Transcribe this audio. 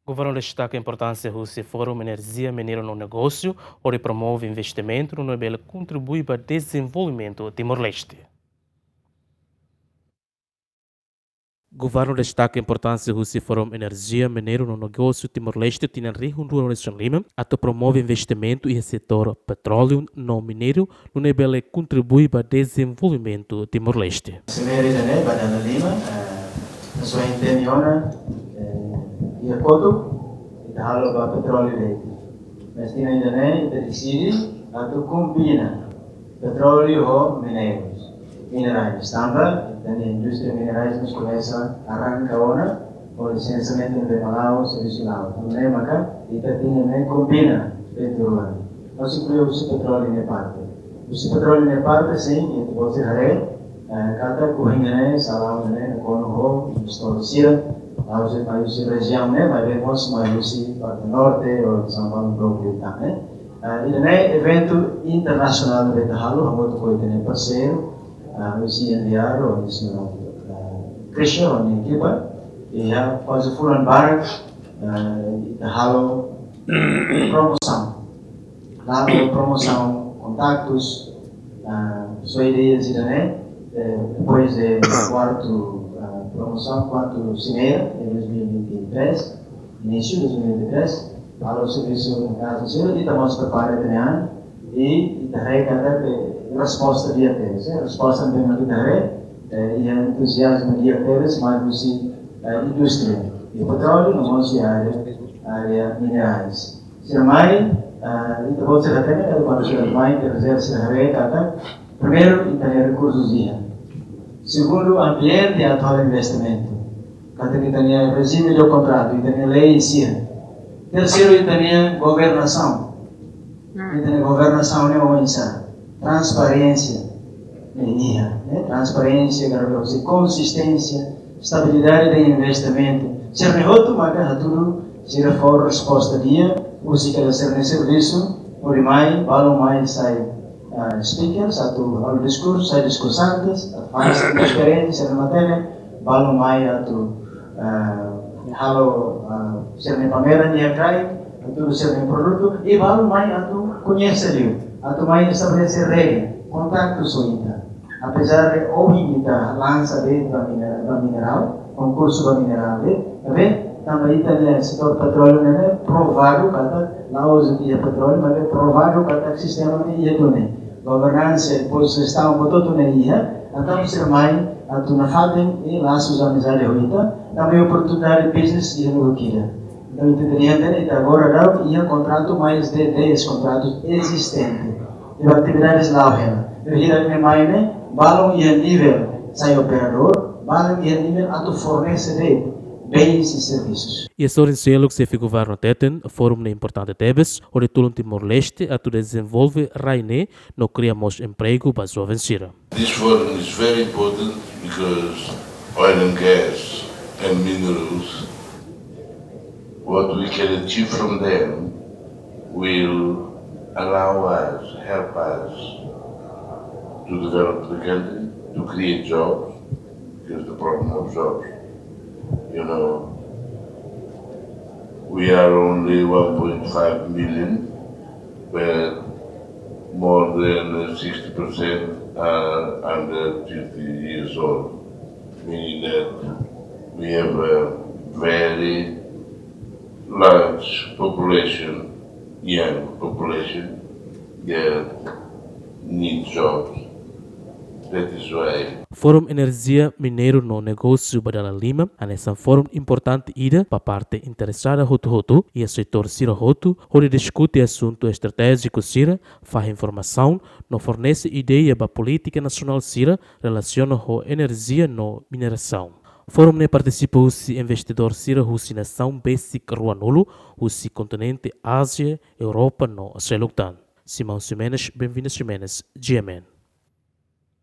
Governo destaca a importância do Fórum Enerjia Mineiru no negócio, onde promove investimentu, bele kontribui para dezenvolvimentu do Timor-Leste. Governo destaca a importância do Fórum Enerjia Mineiru no negócio Timor-Leste, tem reunião Lima, ato promove investimento e setor petróleo no mineiro, bele kontribui para dezenvolvimentu do Timor-Leste. E acordo e halo ba petróleo dele. Mas tinha ainda nem decidi a tu combina petróleo ou minerais. Também a indústria de minerais nos começa a arrancar ona o licenciamento de Malau, serviço lá. Não é maca e tinha nem combina petróleo. Nós incluímos o petróleo na parte. O petróleo na parte sim, e você haré cada corrida salão quando ho estabelecer mais região mas vemos mais parte norte ou São Paulo próprio também e evento internacional de Tahalo muito coisa parceiro husi enviar ou isso Cristiano ou equipa e já faz o furan bar Tahalo promoção lá promoção contactos sua ideia depois de quarto promoção quanto cineira em 2023, início de 2023, para o serviço de casa civil e estamos preparados também e também cada resposta dia deles, resposta bem aqui também e entusiasmo dia deles, mas você indústria e petróleo, não vamos área minerais. Se mais e depois se também quando se mais que reserva se cada primeiro e também recursos dia. Segundo, ambiente e atual investimento. Cada que tenha regime de contrato, e tenha lei nsia. Terceiro, e tenha governação. E tenha governação nsia. Transparência. Transparência, consistência, estabilidade de investimento. Se rehoto, mas tudo se for resposta dia, ou se quer ser serviço, por mais, vale mais sai. Speakers atau diskursus, saya diskursantes, faz experiência na matéria, balu mai atau halo sirne pameran yang kai, atau sirne produto, e balu mai atau conhece ele, atau mai estabelecer regra, contato suinta. Apesar de hoje kita lança de mineral, concurso de mineral, também tem setor petróleo, provado kata laos dia petróleo, mas provado kata sistema ini itu governança depois gestão botou na ilha, então ser mãe a tu na fadem e laços amizade hoita, também oportunidade de business e reloquira. Então entenderia que agora não ia contrato mais de 10 contratos existentes de atividades lá ela. Eu ia me mãe balão e nível sai operador, balão e nível a tu fornecedor bens e serviços. E a história em selo que se governo teten, fórum importante tebes, onde todo Timor-Leste a tu desenvolve raine, no criamos emprego para sua vencida. This forum is very important because oil and gas and minerals, what we can achieve from them will allow us, help us to develop the country, to create jobs, because the problem of jobs, we are only 1.5 million, where more than 60% are under 50 years old, meaning that we have a very large population, young population, that needs jobs. That is why Fórum Enerjia Mineiru no negócio Badala Lima, é um fórum importante ida para parte interessada hotu e o setor sira hotu, onde discute assunto estratégico sira, faz informação, no fornece ideia para a política nacional sira, relaciona com energia no mineração. Fórum ne participa husi investidor sira husi nação basic ruanulu, husi continente Ásia, Europa no Seluktan. Simão Ximenes, bem-vindos Ximenes, GMN.